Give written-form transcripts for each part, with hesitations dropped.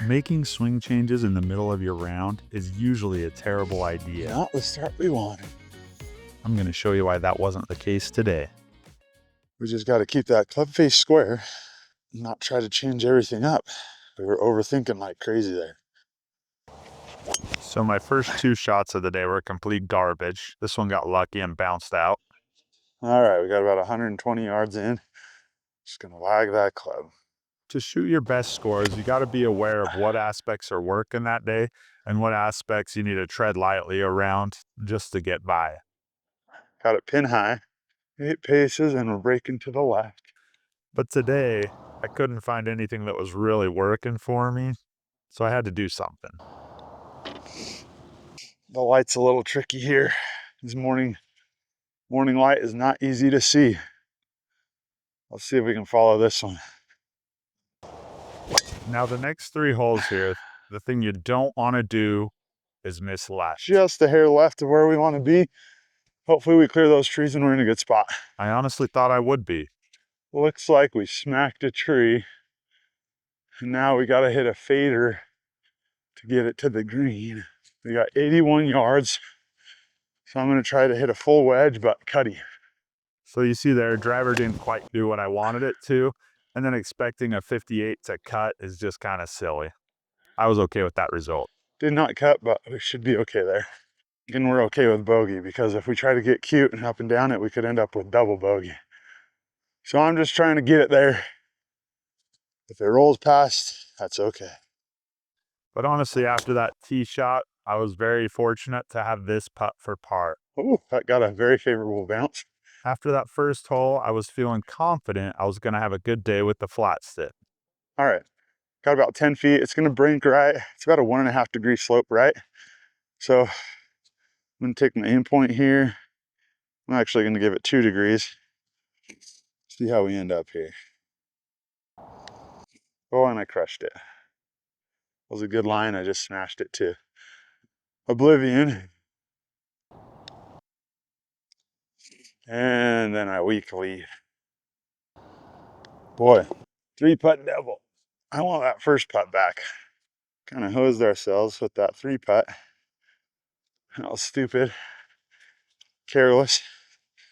Making swing changes in the middle of your round is usually a terrible idea. Not the start we wanted. I'm going to show you why that wasn't the case today. We just got to keep that club face square and not try to change everything up. We were overthinking like crazy there. So my first 2 shots of the day were complete garbage. This one got lucky and bounced out. All right, we got about 120 yards in. Just gonna wag that club. To shoot your best scores, you got to be aware of what aspects are working that day and what aspects you need to tread lightly around just to get by. Got it pin high, 8 paces, and we're breaking to the left. But today, I couldn't find anything that was really working for me, so I had to do something. The light's a little tricky here. This morning light is not easy to see. Let's see if we can follow this one. Now the next 3 holes here, the thing you don't want to do is miss left. Just a hair left of where we want to be. Hopefully we clear those trees and we're in a good spot. I honestly thought I would be. Looks like we smacked a tree. And now we got to hit a fader to get it to the green. We got 81 yards. So I'm going to try to hit a full wedge, but cutty. So you see there, driver didn't quite do what I wanted it to, and then expecting a 58 to cut is just kind of silly. I was okay with that result. Did not cut, but we should be okay there. And we're okay with bogey, because if we try to get cute and up and down it, we could end up with double bogey. So I'm just trying to get it there. If it rolls past, that's okay. But honestly, after that tee shot, I was very fortunate to have this putt for par. Oh, that got a very favorable bounce. After that first hole, I was feeling confident I was going to have a good day with the flat stick. All right, got about 10 feet. It's going to brink right. It's about a 1.5 degree slope, right? So I'm going to take my aim point here. I'm actually going to give it 2 degrees. See how we end up here. Oh, and I crushed it. It was a good line. I just smashed it to oblivion. And then I weak lead. Boy, 3-putt devil. I want that first putt back. Kind of hosed ourselves with that 3-putt. That was stupid. Careless.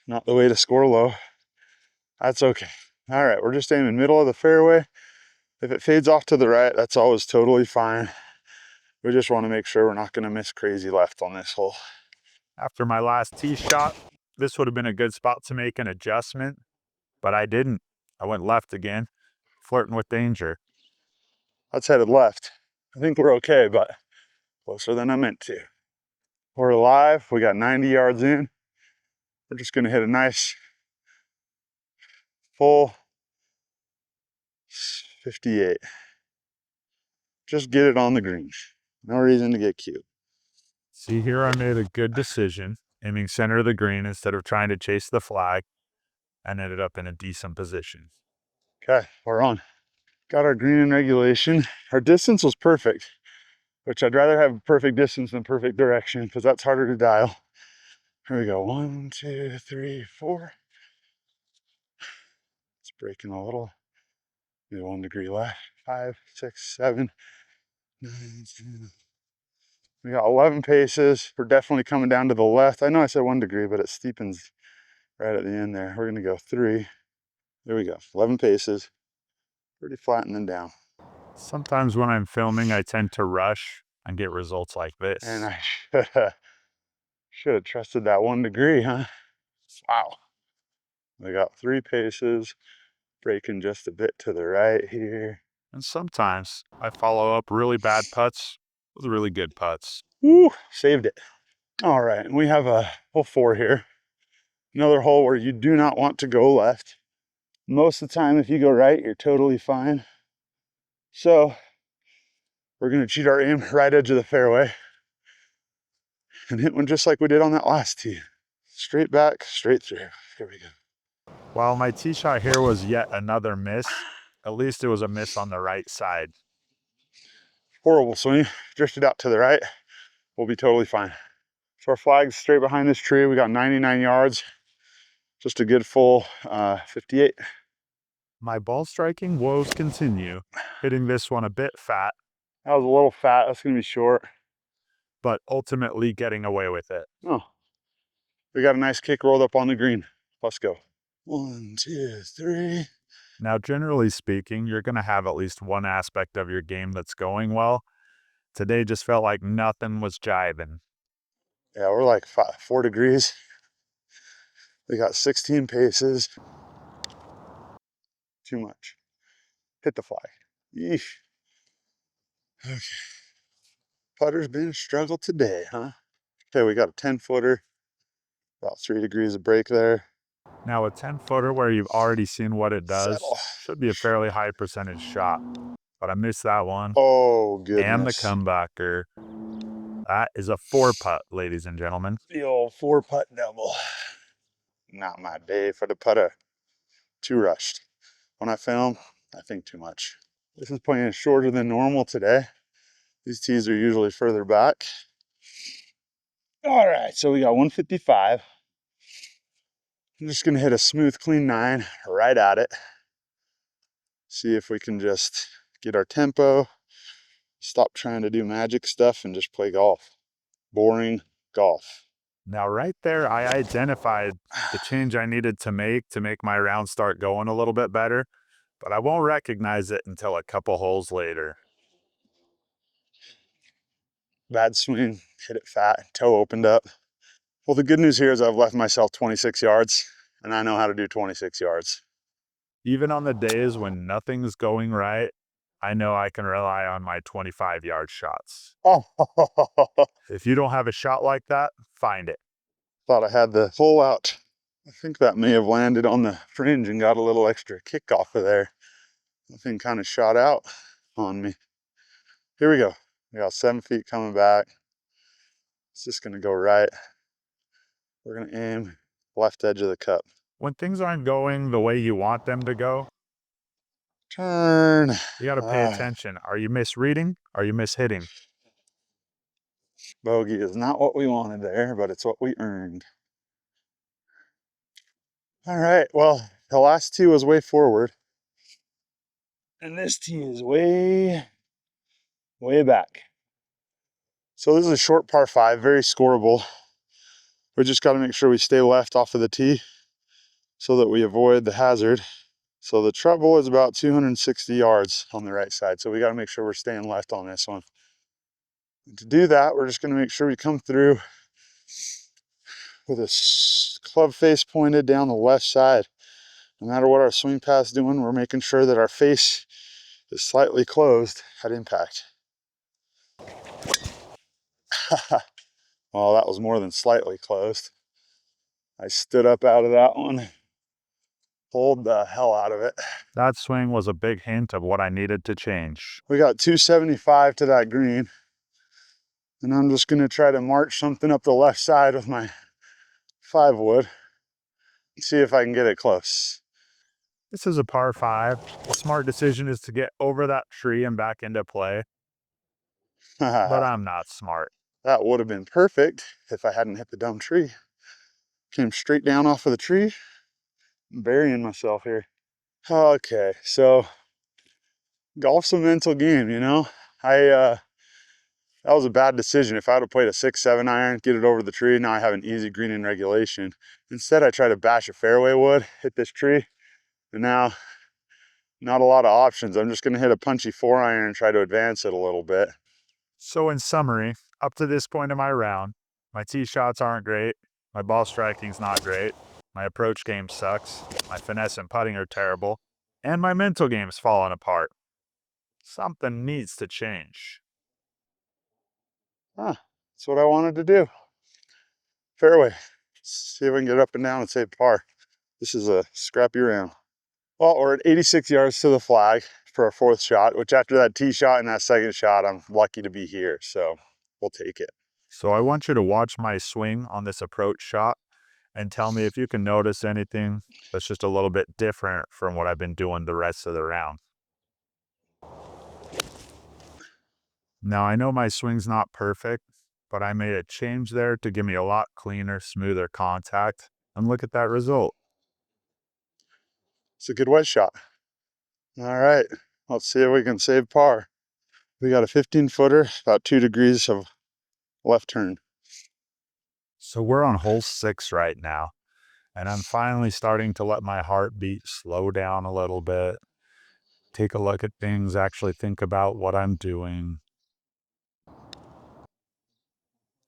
Not the way to score low. That's okay. All right, we're just aiming middle of the fairway. If it fades off to the right, that's always totally fine. We just want to make sure we're not going to miss crazy left on this hole. After my last tee shot, this would have been a good spot to make an adjustment, but I didn't. I went left again, flirting with danger. That's headed left. I think we're okay, but closer than I meant to. We're alive. We got 90 yards in. We're just going to hit a nice full 58. Just get it on the green. No reason to get cute. See, here I made a good decision, aiming center of the green instead of trying to chase the flag, and ended up in a decent position. Okay, we're on. Got our green in regulation. Our distance was perfect, which I'd rather have perfect distance than perfect direction, because that's harder to dial. Here we go. 1, 2, 3, 4. It's breaking a little. Maybe 1 degree left. 5, 6, 7, 9, 10. We got 11 paces. We're definitely coming down to the left. I know I said 1 degree, but it steepens right at the end there. We're going to go 3. There we go. 11 paces. Pretty flattening down. Sometimes when I'm filming, I tend to rush and get results like this. And I should have trusted that 1 degree, huh? Wow. We got 3 paces. Breaking just a bit to the right here. And sometimes I follow up really bad putts with really good putts. Woo, saved it. All right, and we have a hole 4 here. Another hole where you do not want to go left. Most of the time, if you go right, you're totally fine. So we're gonna cheat our aim, right edge of the fairway, and hit one just like we did on that last tee. Straight back, straight through. Here we go. While my tee shot here was yet another miss, at least it was a miss on the right side. Horrible swing, drifted out to the right. We'll be totally fine. So our flag's straight behind this tree. We got 99 yards. Just a good full 58. My ball striking woes continue, hitting this one a bit fat, That was a little fat. That's going to be short. but ultimately getting away with it. Oh, we got a nice kick rolled up on the green. Let's go. 1, 2, 3. Now, generally speaking, you're going to have at least one aspect of your game that's going well. Today just felt like nothing was jiving. Yeah, we're like 4 degrees. We got 16 paces. Too much. Hit the flag. Yeesh. Okay. Putter's been a struggle today, huh? Okay, we got a 10-footer. About 3 degrees of break there. Now, a 10-footer where you've already seen what it Settle. does should be a fairly high percentage shot, but I missed that one. Oh, And the goodness. comebacker. That is a 4-putt, ladies and gentlemen. The old 4-putt double. Not my day for the putter. Too rushed. When I film, I think too much. This is playing shorter than normal today. These tees are usually further back. All right, so we got 155. I'm just gonna hit a smooth, clean 9 right at it. See if we can just get our tempo, stop trying to do magic stuff, and just play golf. Boring golf. Now, right there, I identified the change I needed to make my round start going a little bit better, but I won't recognize it until a couple holes later. Bad swing, hit it fat, toe opened up. Well, the good news here is I've left myself 26 yards, and I know how to do 26 yards. Even on the days when nothing's going right, I know I can rely on my 25-yard shots. Oh, If you don't have a shot like that, find it. thought I had the full out. I think that may have landed on the fringe and got a little extra kick off of there. The thing kind of shot out on me. Here we go. We got 7 feet coming back. It's just gonna go right. We're gonna aim left edge of the cup. When things aren't going the way you want them to go, Turn. you got to pay attention. Are you misreading? Are you mishitting? Bogey is not what we wanted there, but it's what we earned. All right, well, the last tee was way forward. And this tee is way, way back. So this is a short par 5, very scoreable. We just got to make sure we stay left off of the tee so that we avoid the hazard. So the treble is about 260 yards on the right side. So we got to make sure we're staying left on this one. And to do that, we're just going to make sure we come through with a club face pointed down the left side. No matter what our swing path's doing, we're making sure that our face is slightly closed at impact. Well, that was more than slightly closed. I stood up out of that one, pulled the hell out of it. That swing was a big hint of what I needed to change. We got 275 to that green, and I'm just gonna try to march something up the left side with my 5-wood, see if I can get it close. This is a par 5. The smart decision is to get over that tree and back into play, but That I'm not smart. would have been perfect if I hadn't hit the dumb tree. Came straight down off of the tree. I'm burying myself here. Okay, so golf's a mental game, you know? That was a bad decision. If I would have played a 6-7 iron, get it over the tree, now I have an easy green in regulation. Instead, I try to bash a fairway wood, hit this tree, and now not a lot of options. I'm just gonna hit a punchy 4-iron and try to advance it a little bit. So, in summary, up to this point in my round, my tee shots aren't great, my ball striking's not great, my approach game sucks, my finesse and putting are terrible, and my mental game's falling apart. Something needs to change. That's what I wanted to do. Fairway. See if we can get up and down and save par. This is a scrappy round. Well, we're at 86 yards to the flag for our 4th shot, which after that tee shot and that 2nd shot, I'm lucky to be here, so we'll take it. So, I want you to watch my swing on this approach shot and tell me if you can notice anything that's just a little bit different from what I've been doing the rest of the round. Now, I know my swing's not perfect, but I made a change there to give me a lot cleaner, smoother contact. And look at that result. It's a good wedge shot. All right, let's see if we can save par. We got a 15-footer, about 2 degrees of left turn. So we're on hole 6 right now, and I'm finally starting to let my heartbeat slow down a little bit, take a look at things, actually think about what I'm doing.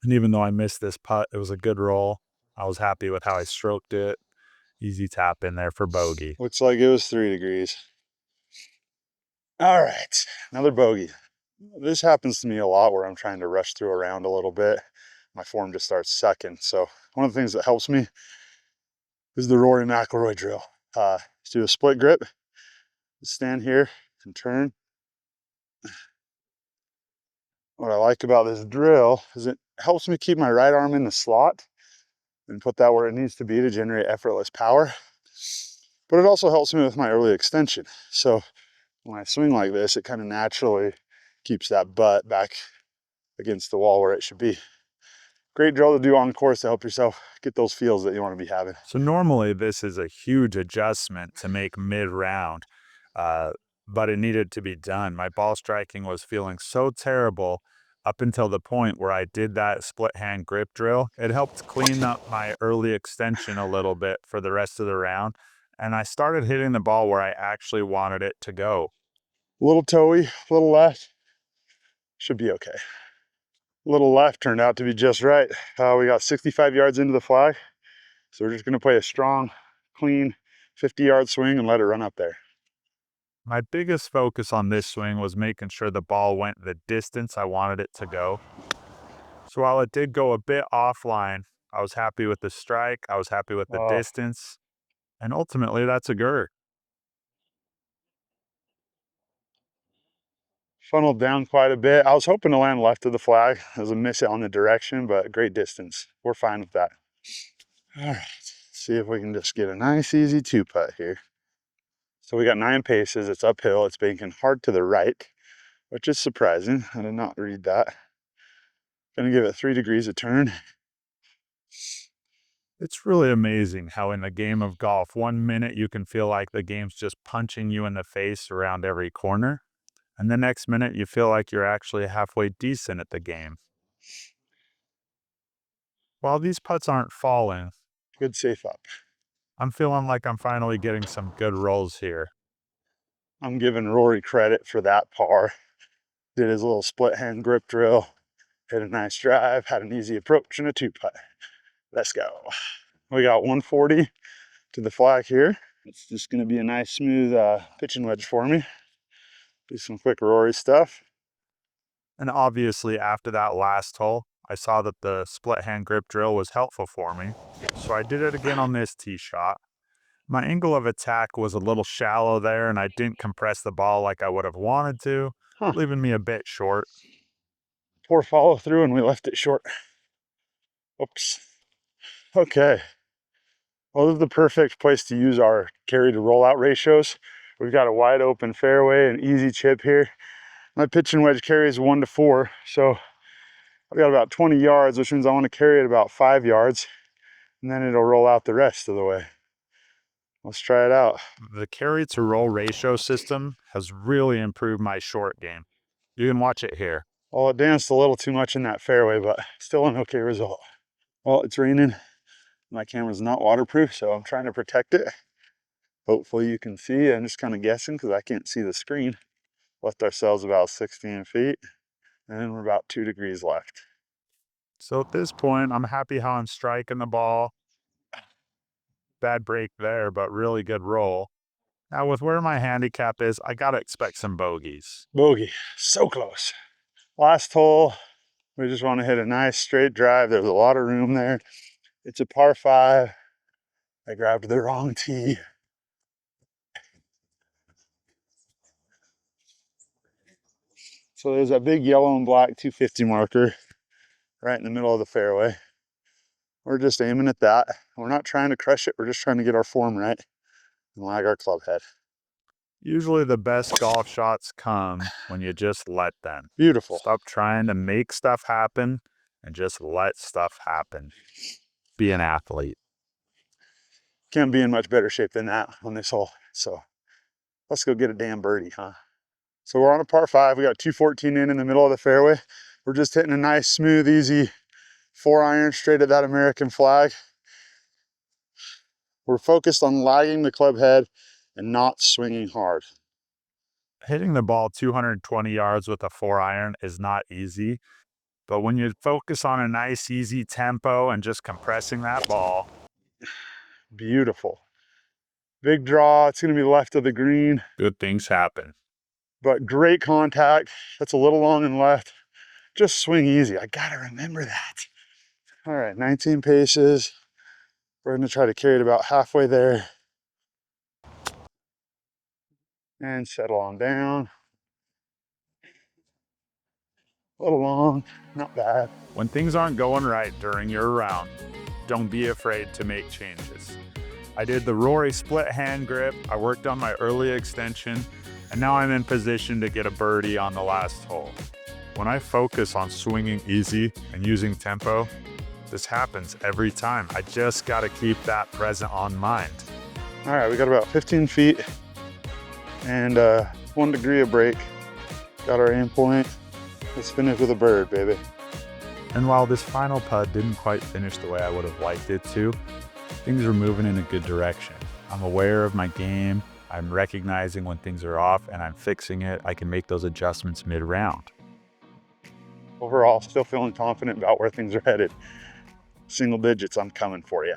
And even though I missed this putt, it was a good roll. I was happy with how I stroked it. Easy tap in there for bogey. Looks like it was 3 degrees. All right, another bogey. This happens to me a lot where I'm trying to rush through a round a little bit. My form just starts sucking. So one of the things that helps me is the Rory McIlroy drill. Just do a split grip, stand here and turn. What I like about this drill is it helps me keep my right arm in the slot and put that where it needs to be to generate effortless power. But it also helps me with my early extension. So when I swing like this, it kind of naturally keeps that butt back against the wall where it should be. Great drill to do on course to help yourself get those feels that you want to be having. So normally this is a huge adjustment to make mid-round, uh, but it needed to be done. My ball striking was feeling so terrible up until the point where I did that split hand grip drill. It helped clean up my early extension a little bit for the rest of the round, and I started hitting the ball where I actually wanted it to go. A little toey, a little left, should be okay. A little left turned out to be just right. We got 65 yards into the flag, so we're just gonna play a strong, clean 50-yard swing and let it run up there. My biggest focus on this swing was making sure the ball went the distance I wanted it to go. So while it did go a bit offline, I was happy with the strike, I was happy with the Oh, distance, and ultimately that's a GER. funneled down quite a bit. I was hoping to land left of the flag. It was a miss on the direction, but great distance. We're fine with that. All right, see if we can just get a nice, easy 2-putt here. So we got 9 paces. It's uphill. It's banking hard to the right, which is surprising. I did not read that. Gonna give it 3 degrees a turn. It's really amazing how in the game of golf, 1 minute you can feel like the game's just punching you in the face around every corner, and the next minute you feel like you're actually halfway decent at the game. While these putts aren't falling, Good safe up. I'm feeling like I'm finally getting some good rolls here. I'm giving Rory credit for that par. Did his little split hand grip drill, hit a nice drive, had an easy approach and a 2-putt. Let's go. We got 140 to the flag here. It's just gonna be a nice smooth pitching wedge for me. Do some quick Rory stuff. And obviously, after that last hole, I saw that the split hand grip drill was helpful for me, so I did it again on this tee shot. My angle of attack was a little shallow there, and I didn't compress the ball like I would have wanted to, Huh, leaving me a bit short. poor follow through and we left it short. Oops. Okay. Well, this is the perfect place to use our carry to rollout ratios. We've got a wide open fairway, an easy chip here. My pitching wedge carry is 1-4, so I've got about 20 yards, which means I want to carry it about 5 yards, and then it'll roll out the rest of the way. Let's try it out. The carry to roll ratio system has really improved my short game. You can watch it here. Well, it danced a little too much in that fairway, but still an okay result. Well, it's raining. My camera's not waterproof, so I'm trying to protect it. Hopefully you can see. I'm just kind of guessing because I can't see the screen. Left ourselves about 16 feet, and then we're about 2 degrees left. So at this point, I'm happy how I'm striking the ball. Bad break there, but really good roll. Now, with where my handicap is, I gotta expect some bogeys. Bogey, so close. Last hole, we just want to hit a nice straight drive. There's a lot of room there. It's a par 5. I grabbed the wrong tee. So there's a big yellow and black 250 marker right in the middle of the fairway. We're just aiming at that. We're not trying to crush it. We're just trying to get our form right and lag our club head. Usually the best golf shots come when you just let them. Beautiful. Stop trying to make stuff happen and just let stuff happen. Be an athlete. Can't be in much better shape than that on this hole. So let's go get a damn birdie, huh? So we're on a par 5. We got 214 in the middle of the fairway. We're just hitting a nice, smooth, easy 4-iron straight at that American flag. We're focused on lagging the club head and not swinging hard. Hitting the ball 220 yards with a 4-iron is not easy, but when you focus on a nice, easy tempo and just compressing that ball, Beautiful. Big draw. It's going to be left of the green, good things happen. but great contact. That's a little long and left. Just swing easy. I got to remember that. All right, 19 paces. We're going to try to carry it about halfway there and settle on down. A little long, not bad. When things aren't going right during your round, don't be afraid to make changes. I did the Rory split hand grip, I worked on my early extension, and now I'm in position to get a birdie on the last hole. When I focus on swinging easy and using tempo, this happens every time. I just gotta keep that present on mind. All right, we got about 15 feet and 1 degree of break. Got our aim point. Let's finish with a bird, baby. And while this final putt didn't quite finish the way I would have liked it to, things are moving in a good direction. I'm aware of my game, I'm recognizing when things are off, and I'm fixing it. I can make those adjustments mid-round. Overall, still feeling confident about where things are headed. Single digits, I'm coming for you.